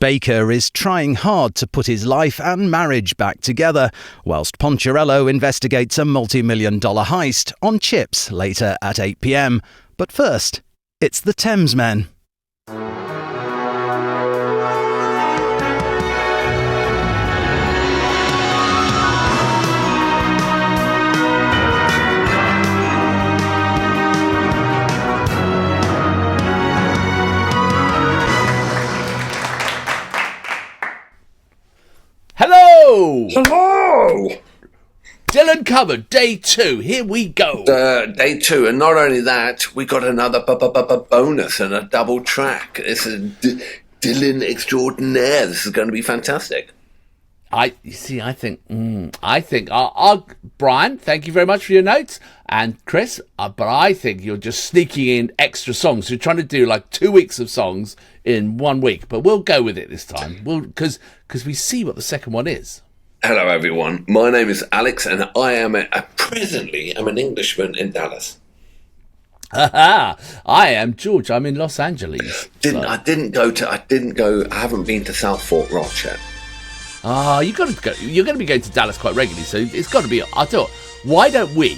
Baker is trying hard to put his life and marriage back together, whilst Poncherello investigates a multi-million-dollar heist on Chips later at 8 p.m. But first, it's the Thamesmen. Hello! Dylan covered, day 2. Here we go. Day 2, and not only that, we got another bonus and a double track. This is Dylan Extraordinaire. This is going to be fantastic. I think, Brian, thank you very much for your notes. And Chris, but I think you're just sneaking in extra songs. You're trying to do like 2 weeks of songs in 1 week, but we'll go with it this time. Because we see what the second one is. Hello, everyone. My name is Alex, and I am presently I'm an Englishman in Dallas. I am George. I'm in Los Angeles. I haven't been to South Fort Roch yet. You got to go. You're going to be going to Dallas quite regularly, so it's got to be. I'll tell you, why don't we?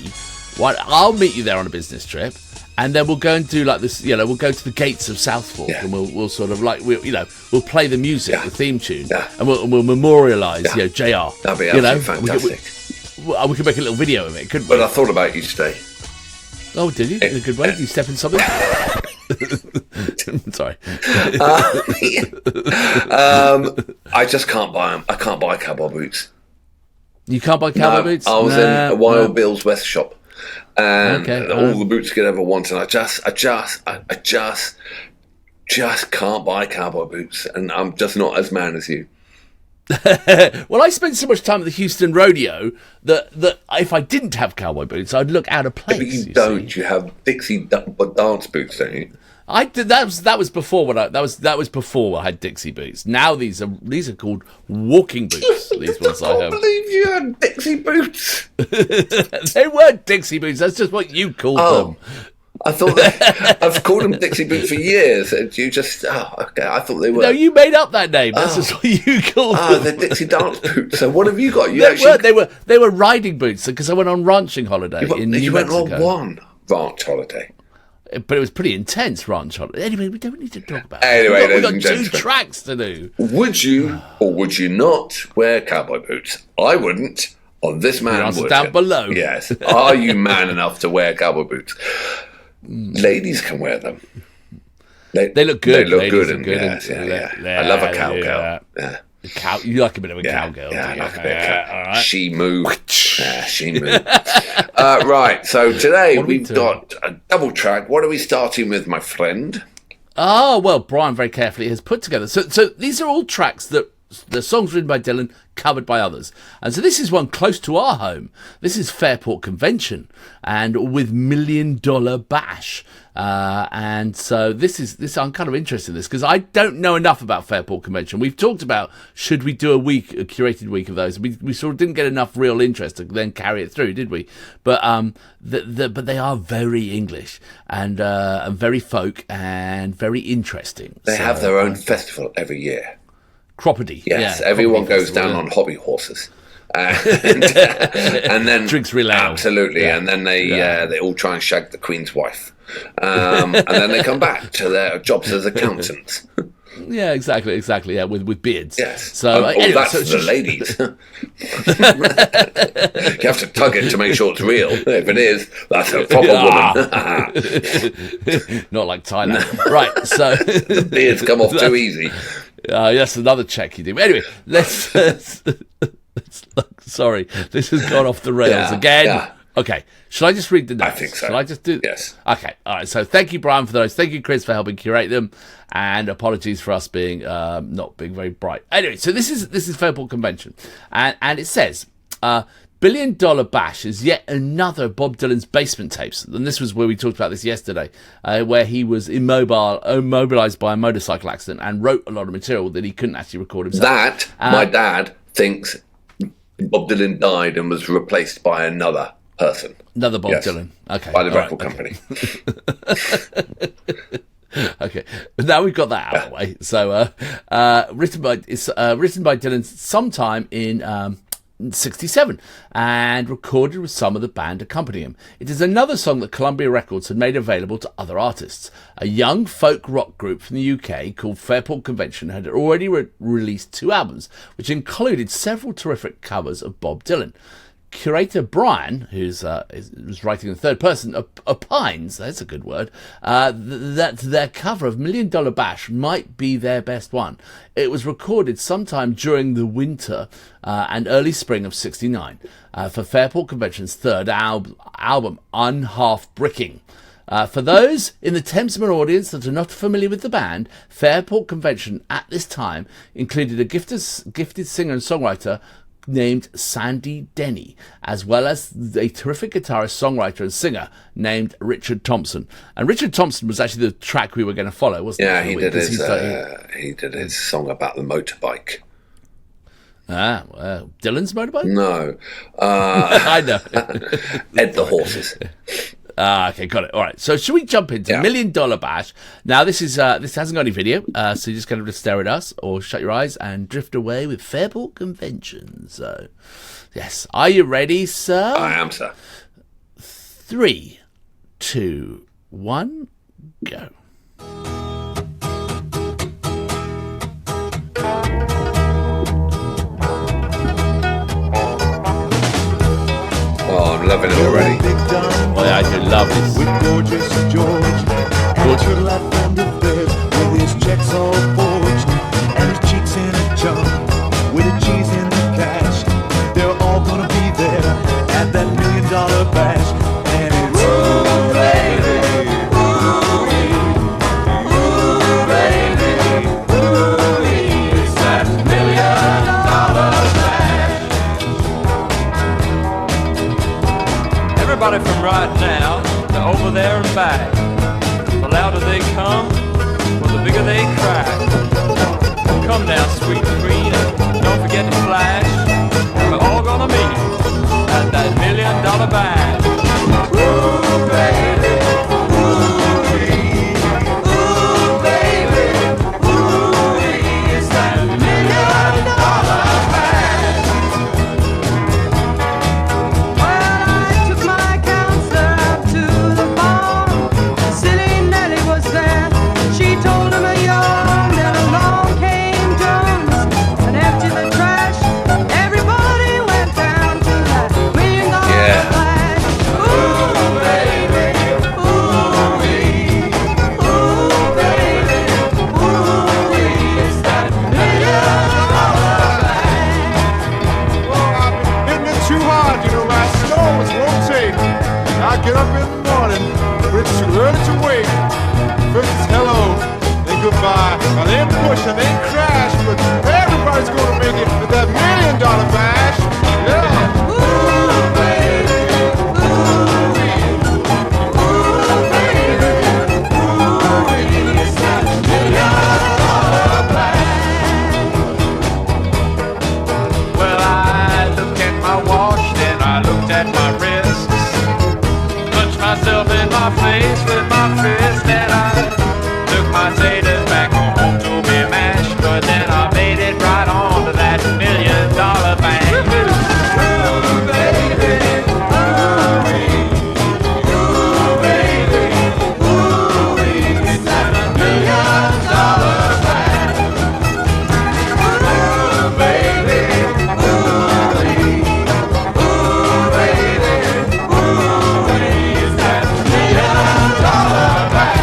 I'll meet you there on a business trip, and then we'll go and do like this. We'll go to the gates of South Fork, and we'll sort of like we'll play the music, the theme tune, and we'll memorialise JR. That'd be absolutely fantastic. We could make a little video of it, couldn't we? But I thought about you today. Oh, did you? In a good way? Did you step in something? Sorry. I just can't buy them. I can't buy cowboy boots. You can't buy cowboy boots? I was in a Wild Bill's West shop, and all the boots you could ever want, and I just can't buy cowboy boots, and I'm just not as man as you. Well, I spent so much time at the Houston Rodeo that if I didn't have cowboy boots, I'd look out of place. But you don't. You have Dixie dance boots, don't you? I did. That was before that was before I had Dixie boots. Now these are called walking boots. These ones I have. I can't believe you had Dixie boots. They weren't Dixie boots. That's just what you called them. I thought I've called them Dixie boots for years. And you just okay. I thought they were. No, you made up that name. That's just what you called them. They're Dixie dance boots. So what have you got? They were riding boots because I went on ranching holiday in New Mexico. You went on one ranch holiday. But it was pretty intense ranch holiday. Anyway, we don't need to talk about it. Anyway, we've got 2 tracks to do. Would you or would you not wear cowboy boots? I wouldn't. On this man would. Down below. Yes. Are you man enough to wear cowboy boots? Ladies can wear them. They look good. They look good. I love a cowgirl. Yeah. You like a bit of a cowgirl. Yeah, I like a bit of a all right. She moved. She moved. Right, so today we've got a double track. What are we starting with, my friend? Oh, well, Brian very carefully has put together. So these are all tracks that the songs written by Dylan, covered by others. And so this is one close to our home. This is Fairport Convention, and with $1 Million Bash. And so this I'm kind of interested in this because I don't know enough about Fairport Convention. We've talked about should we do a curated week of those. We sort of didn't get enough real interest to then carry it through, did we? But but they are very English and very folk and very interesting. They have their own festival every year. Cropperty. Yes, everyone goes down on hobby horses. And then drinks real ale. Absolutely, and then they all try and shag the Queen's wife, and then they come back to their jobs as accountants. Yeah, exactly. Yeah, with beards. Yes. So anyway, that's for the ladies. You have to tug it to make sure it's real. If it is, that's a proper woman. Not like Thailand, right? So the beards come off too easy. That's another check you do. Anyway, let's sorry, this has gone off the rails again. Yeah. Okay, shall I just read the notes? I think so. Shall I just do? Yes. Okay, all right. So thank you, Brian, for those. Thank you, Chris, for helping curate them, and apologies for us being not being very bright. Anyway, so this is Fairport Convention, and it says $1 Billion Bash is yet another Bob Dylan's basement tapes, and this was where we talked about this yesterday, where he was immobilized by a motorcycle accident and wrote a lot of material that he couldn't actually record himself. My dad thinks Bob Dylan died and was replaced by another person. Another Bob Dylan. Okay. By the record company. Okay, now we've got that out of the way. So, written by Dylan sometime in 67 and recorded with some of the band accompanying him. It is another song that Columbia Records had made available to other artists. A young folk rock group from the UK called Fairport Convention had already released 2 albums, which included several terrific covers of Bob Dylan. Curator Brian, who's was writing in the third person, opines, that's a good word, that their cover of $1 Million Bash might be their best one. It was recorded sometime during the winter and early spring of 69 for Fairport Convention's third album, Unhalf Bricking. For those in the Thamesmen audience that are not familiar with the band, Fairport Convention at this time included a gifted singer and songwriter named Sandy Denny, as well as a terrific guitarist, songwriter and singer named Richard Thompson. And Richard Thompson was actually the track we were going to follow, wasn't Yeah, he? he did his song about the motorbike. Dylan's motorbike? No. I know. Ed the Horses. Okay, got it. All right. So should we jump into $1 Million Bash? Now this hasn't got any video, so you just kind of just stare at us or shut your eyes and drift away with Fairport Convention. So, yes, are you ready, sir? I am, sir. 3, 2, 1, go. Oh, I'm loving it already. Oh, yeah, I do love this. With gorgeous George, and your life on the bed, with his checks all forged, and his cheeks in a jar, with the cheese in the cash. They're all gonna be there at that $1 Million Bash, and it's ooh baby, ooh baby, ooh, it's that $1 Million Bash. Everybody from right now to over there and back. The louder they come, well, the bigger they cry. Come now, sweet queen, don't forget to flash. We're all gonna meet at that $1 Million Bash. Ooh, baby, ooh, baby, ooh, it's that $1 Million Bash. Well, I took my counselor out to the bar. Silly Nellie was there. She told him a yarn, and along came drums and emptied the trash. Everybody went down to that $1 Million Bash. Ooh, baby, ooh, baby, ooh, it's that $1 Million Hitting it too hard, you know, my snow was rotating. I get up in the morning, but it's too early to wait. First it's hello, then goodbye, and then push, and then crash, but everybody's gonna make it with that $1 Million Bash. Yeah. Ooh, baby, it's that $1 Million Bash. Well, I looked at my watch, then I looked at my wrists, punched myself in my face with my fist, and I took my taters back home to be mashed, but then I made it right on to that $1 Million Bash. Ooh, baby, ooh, baby, ooh, it's that $1 Million Bash. Ooh, baby, ooh, baby, ooh, it's that $1 Million Bash.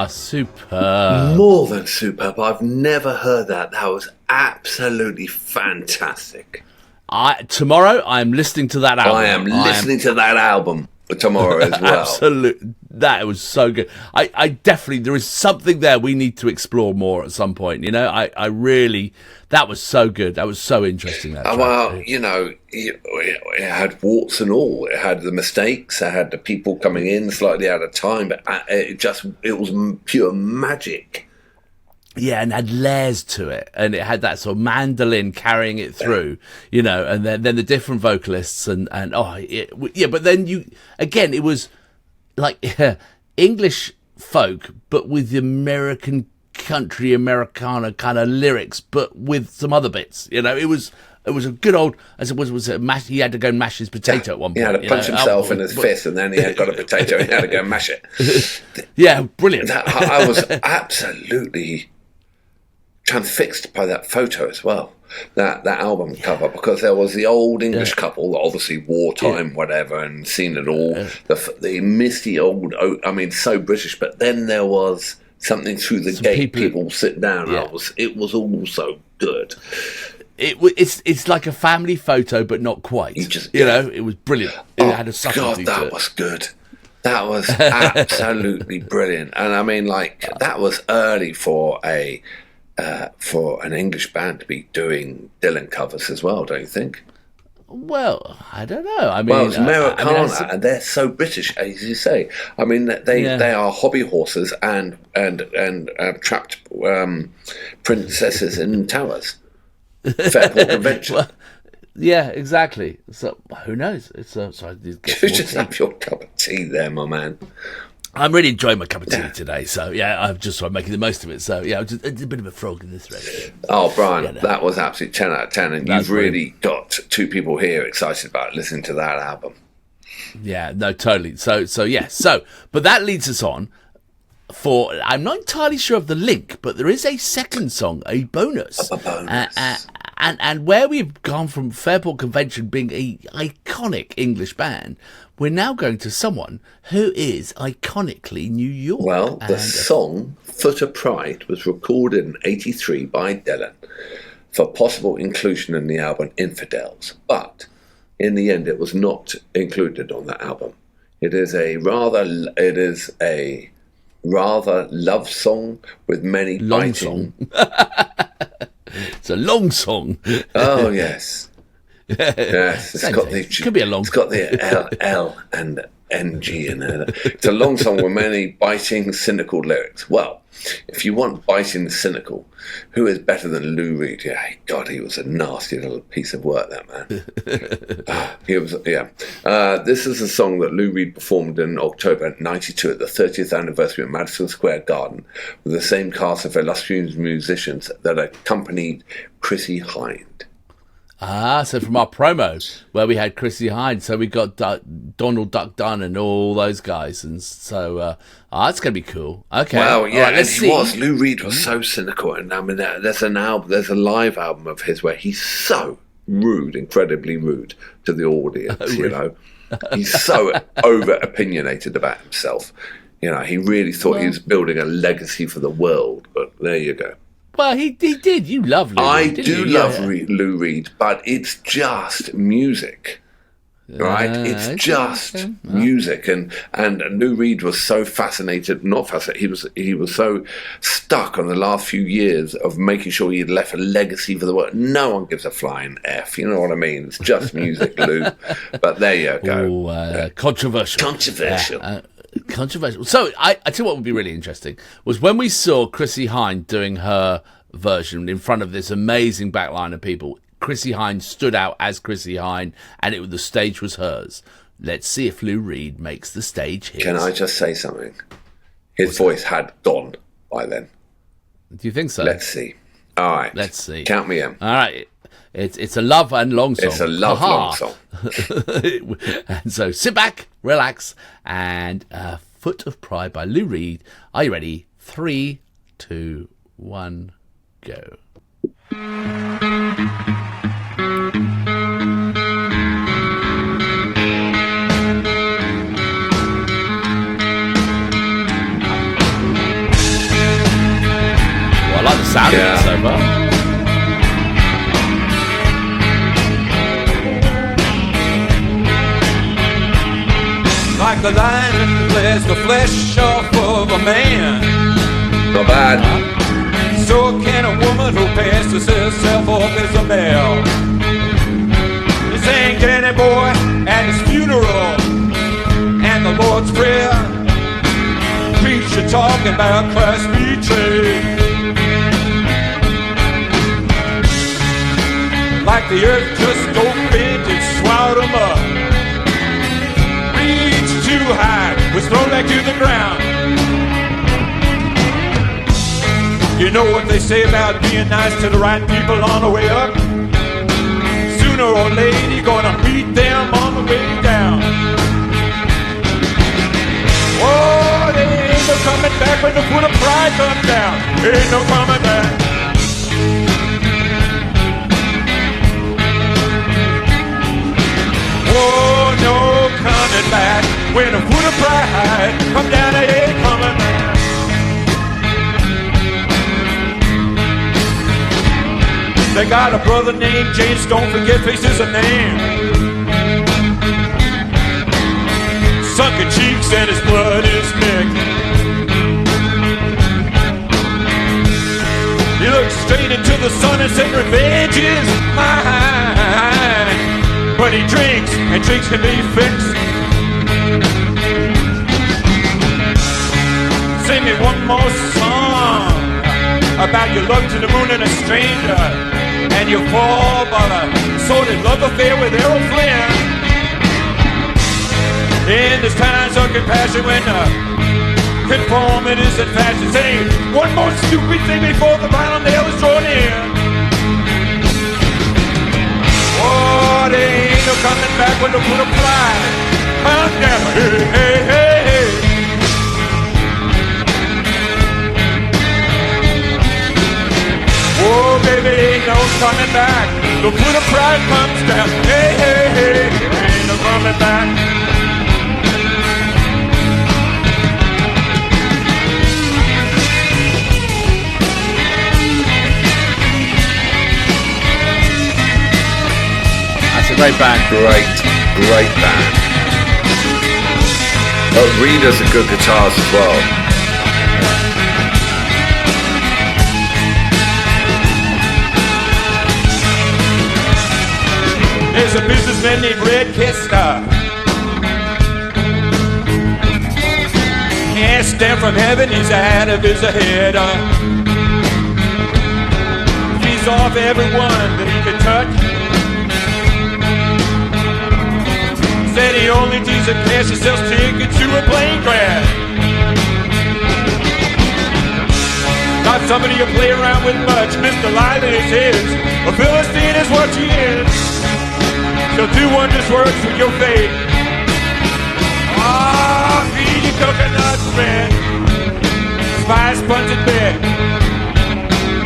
Superb. More than superb. I've never heard that. That was absolutely fantastic. Tomorrow, I'm listening to that album. I am listening to that album tomorrow as well. Absolutely. That was so good. I definitely, there is something there we need to explore more at some point. You know, I really, that was so good. That was so interesting. That track. Well, you know, it had warts and all. It had the mistakes. It had the people coming in slightly out of time, but it was pure magic. Yeah, and had layers to it, and it had that sort of mandolin carrying it through, you know, and then the different vocalists but then it was like English folk, but with the American country Americana kind of lyrics, but with some other bits, you know. It was a good old, as it was a mash. He had to go and mash his potato at one point. He had to punch himself in his fist, and then he had got a potato and he had to go and mash it. Yeah, brilliant. I was absolutely transfixed by that photo as well. That album cover, because there was the old English couple, obviously wartime, whatever, and seen it all. The misty old, I mean, so British. But then there was something through the gate. People sit down. Yeah. It was all so good. It's like a family photo, but not quite. You know, it was brilliant. It had a subtlety to it. That was good. That was absolutely brilliant. And I mean, like, that was early for an English band to be doing Dylan covers as well, don't you think? Well, I don't know. I mean, it's Americana, and they're so British, as you say. I mean, they are hobby horses and trapped princesses in towers. Fairport Convention. Well, yeah, exactly. So who knows? It's sorry. Just have your cup of tea there, my man. I'm really enjoying my cup of tea today, so yeah, I'm just making the most of it. So yeah, it's a bit of a frog in the throat. Oh, Brian, that was absolutely 10 out of 10, and you've really got two people here excited about listening to that album. Yeah, no, totally. So but that leads us on for, I'm not entirely sure of the link, but there is a second song, a bonus. A bonus. And where we've gone from Fairport Convention being an iconic English band, we're now going to someone who is iconically New York. Well, the song Foot of Pride was recorded in 1983 by Dylan for possible inclusion in the album Infidels, but in the end it was not included on that album. It is a rather love song with many long biting. It's a long song. Oh yes, yes. It could be a long. It's got the L and NG in it. It's a long song with many biting, cynical lyrics. Well, if you want biting and cynical, who is better than Lou Reed? Yeah, God, he was a nasty little piece of work, that man. He was, yeah. This is a song that Lou Reed performed in October '92 at the 30th anniversary of Madison Square Garden with the same cast of illustrious musicians that accompanied Chrissie Hynde. So from our promo where we had Chrissie Hynde, so we got Donald Duck Dunn and all those guys, and so that's going to be cool. Okay, well, yeah, right, let's see. Lou Reed was so cynical, and I mean, there's a live album of his where he's so rude, incredibly rude to the audience. You know, he's so over opinionated about himself. You know, he really thought he was building a legacy for the world. But there you go. Well, he did. You love Lou Reed, I do love Lou Reed, but it's just music, right? It's just music, and Lou Reed was so fascinated. Not fascinated. He was so stuck on the last few years of making sure he had left a legacy for the world. No one gives a flying F. You know what I mean? It's just music, Lou. But there you go. Controversial. Controversial. So I tell you what would be really interesting was when we saw Chrissie Hynde doing her version in front of this amazing backline of people. Chrissie Hynde stood out as Chrissie Hynde, and the stage was hers. Let's see if Lou Reed makes the stage his. Can I just say something? His voice had gone by then. Do you think so? Let's see. All right. Let's see. Count me in. All right. It's a love and long song. It's a love long song. And so sit back, relax, and Foot of Pride by Lou Reed. Are you ready? 3, 2, 1, go. Well, I like the sound of it so far. Like the lion flesh the flesh off of a man. Not bad. So can a woman who passes herself off as a male. This ain't any boy at his funeral and the Lord's Prayer. Preacher talking about Christ betrayed. the earth just opened and swallowed them up. Reached too high, was thrown back to the ground. You know what they say about being nice to the right people on the way up? Sooner or later you're gonna meet them on the way down. Oh, there ain't no coming back when the foot of pride comes down. Ain't no coming back. Oh, no coming back when the foot of pride comes down. It ain't coming back. They got a brother named James, don't forget faces a name. Sunken cheeks and his blood is mixed. He looks straight into the sun and said revenge is mine. But he drinks and drinks can be fixed. Sing me one more song about your love to the moon and a stranger, and you fall by a sordid love affair with Errol Flynn. In this times of compassion when conformity is in fashion. Say one more stupid thing before the final nail is drawn in. Oh, there ain't no coming back when the foot of pride comes down. Hey, hey, hey, hey. Oh, baby, ain't no coming back. The foot of pride comes down. Hey, hey, hey, ain't no coming back. That's a great band. Great band. Oh, Reader's a good guitarist as well. There's a businessman named Red Kester. Cast down from heaven, he's out of his head. Feeds off everyone that he can touch. Said he only deals in cash, he sells tickets to a plane crash. Not somebody you play around with much. Mr. Lively is his. A Philistine is what she is. She'll do wondrous works with your faith. Ah, feed you coconut bread, spice buns in bed.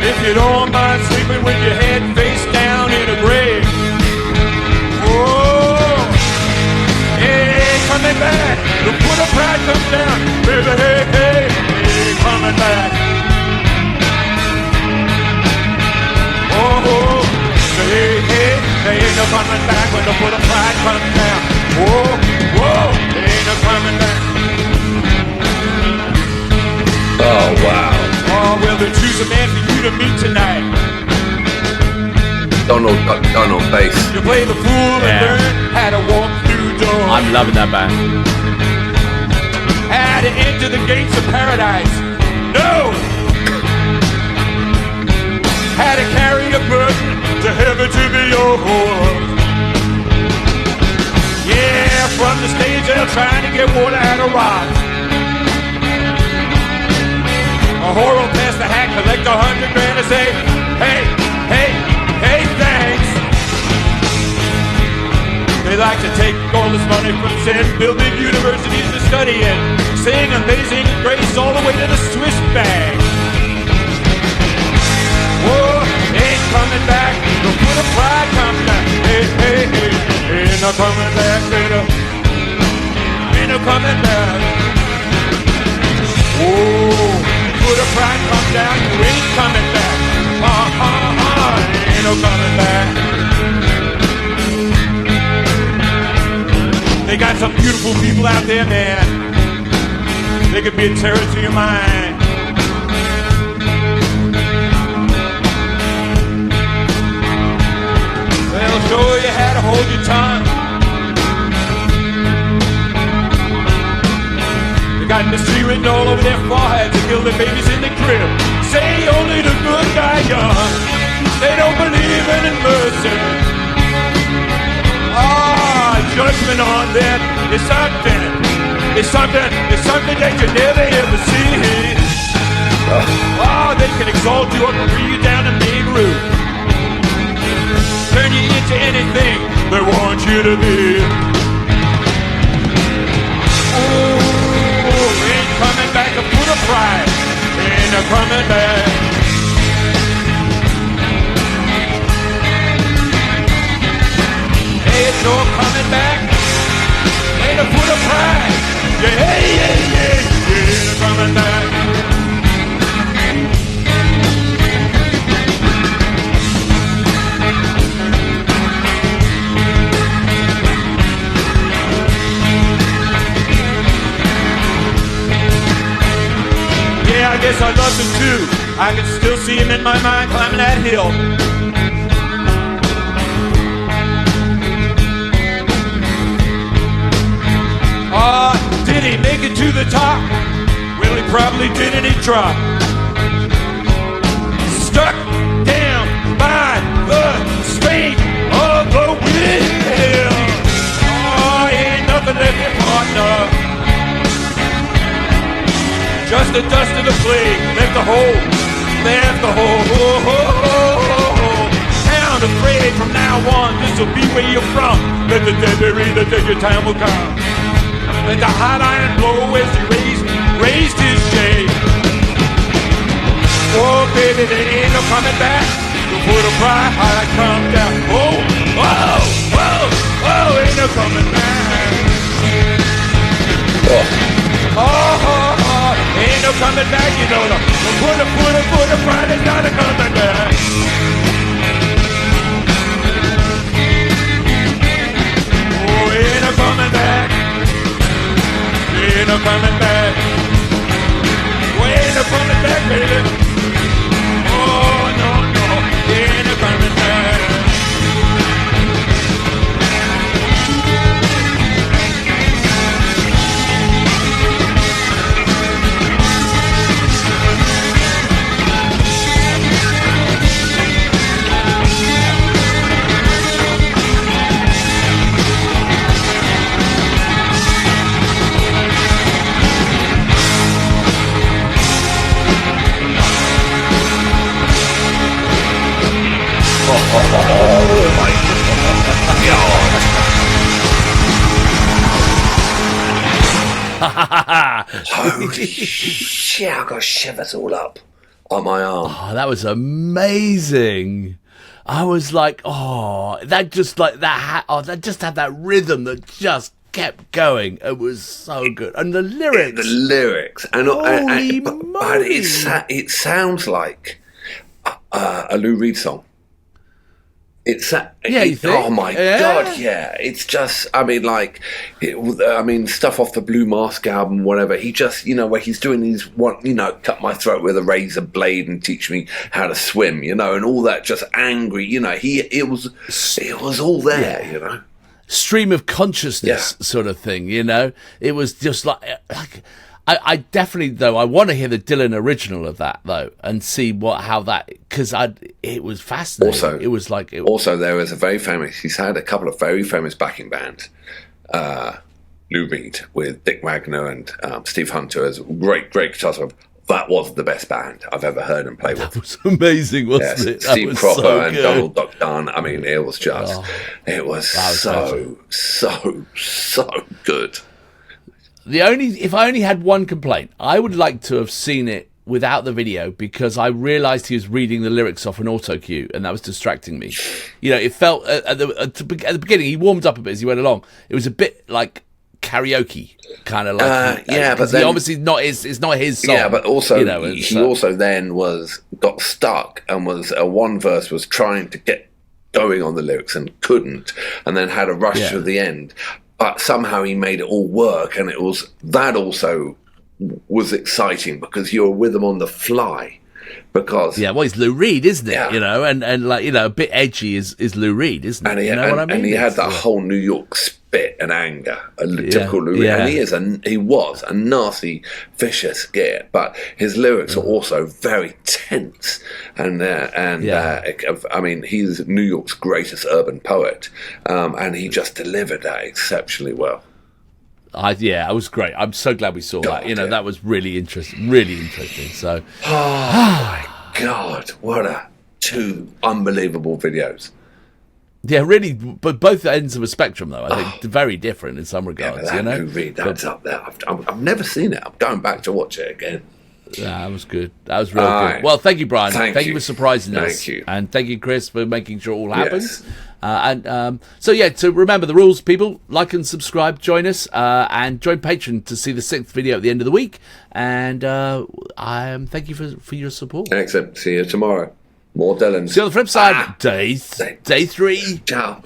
If you don't mind sleeping with your head face down in a grave. Oh, hey, coming back. The foot of pride comes down. Baby, hey, hey, hey, coming back. Oh, hey, hey. There ain't no coming back when the foot of pride comes down. Whoa, whoa, there ain't no coming back. Oh, wow. Oh, well, they choose a man for you to meet tonight. Donald bass. You play the fool and learn how to walk through doors. I'm loving that band. How to enter the gates of paradise. No! How to carry a burden to heaven to be yours. Yeah, from the stage they're trying to get water out of rock. A whore will pass the hat, collect $100 grand and say, hey, hey, hey, thanks. They like to take all this money from sin, build big universities to study in, sing Amazing Grace all the way to the Swiss bag. Whoa, ain't coming back. The foot of pride comes back. Hey, hey, hey, ain't no coming back, later. Ain't no coming back. Whoa, foot of pride comes down. You ain't coming back. Ain't no coming back. They got some beautiful people out there, man. They could be a terror to your mind. They'll show you how to hold your tongue. They got mystery written all over their foreheads. They kill their babies in the crib. Say only the good die young. They don't believe in mercy. that is something. It's something that you never ever see. Oh, they can exalt you up and bring you down the main route. Turn you into anything they want you to be. Oh, ain't coming back to put a pride. Ain't a coming back. Ain't no coming back. Ain't a put a pride. Yeah, ain't a coming back. Yeah, I guess I loved him too. I can still see him in my mind climbing that hill. Did he make it to the top? Well, he probably didn't, he dropped. Stuck down by the string of the wheel. Oh, ain't nothing left in partner. Just the dust of the plague left the hole. Left the hole. Oh, oh, oh, oh. Sound afraid from now on. This'll be where you're from. Let the dead bury the dead, your time will come. Let the hot iron blow as he raised his shade. Oh, baby, there ain't no coming back. You put a pride, I come down. Oh, whoa, whoa, whoa, ain't no coming back. Oh, ain't no coming back, you know. Put a pride, it's not a coming back. Oh, ain't no coming back. Ain't no coming back. Ain't no coming back, baby. Oh, no, ain't no coming back. Holy shit, I got shivers all up on my arm. Oh, that was amazing. I was like, that just had that rhythm that just kept going. It was so good. And the lyrics. And Holy but it sounds like a Lou Reed song. You think? Oh my God, yeah. It's just, stuff off the Blue Mask album, whatever. He just, where he's doing these, cut my throat with a razor blade and teach me how to swim, and all that just angry, it was all there, Stream of consciousness sort of thing, It was just like I definitely, though, I want to hear the Dylan original of that, though, and see because it was fascinating. Also, it was like... Also, there was he's had a couple of very famous backing bands. Lou Reed with Dick Wagner and Steve Hunter as great guitar solo. That was the best band I've ever heard him play with. That was amazing, wasn't it? Steve Cropper and Donald Duck Dunn. It was just... it was so good. If I only had one complaint, I would like to have seen it without the video, because I realised he was reading the lyrics off an auto cue, and that was distracting me. It felt at the beginning he warmed up a bit as he went along. It was a bit like karaoke, kind of like but then, obviously it's not his song. Yeah, but also he also then got stuck and was one verse was trying to get going on the lyrics and couldn't, and then had a rush to the end. But somehow he made it all work, and that also was exciting because you were with him on the fly. because Yeah, well, he's Lou Reed, isn't it? Yeah. You know, and like, you know, a bit edgy is Lou Reed, isn't it? and he, you know and, what I mean? and he had It's, that whole New York spit and anger, a typical Lou Reed. yeah. And he was a nasty, vicious git, but his lyrics are also very tense. I mean, he's New York's greatest urban poet, and he just delivered that exceptionally well. I was great. I'm so glad we saw that. You know, yeah. that was really interesting. Really interesting. So, Oh my God, what two unbelievable videos. yeah, really, but both ends of a spectrum, though. I think very different in some regards. That You know, Lou Reed, that's up there. I've never seen it. I'm going back to watch it again. yeah, that was good. That was real Aye. good. Well, thank you, Brian. Thank Thank you you. for surprising us. Thank you. And thank you, Chris, for making sure it all happens. Yes. So remember the rules, people. Like and subscribe, join us, and join Patreon to see the 6th video at the end of the week. And thank you for your support. Excellent. See you tomorrow. More Dylan. See you on the flip side. Day 3. Ciao.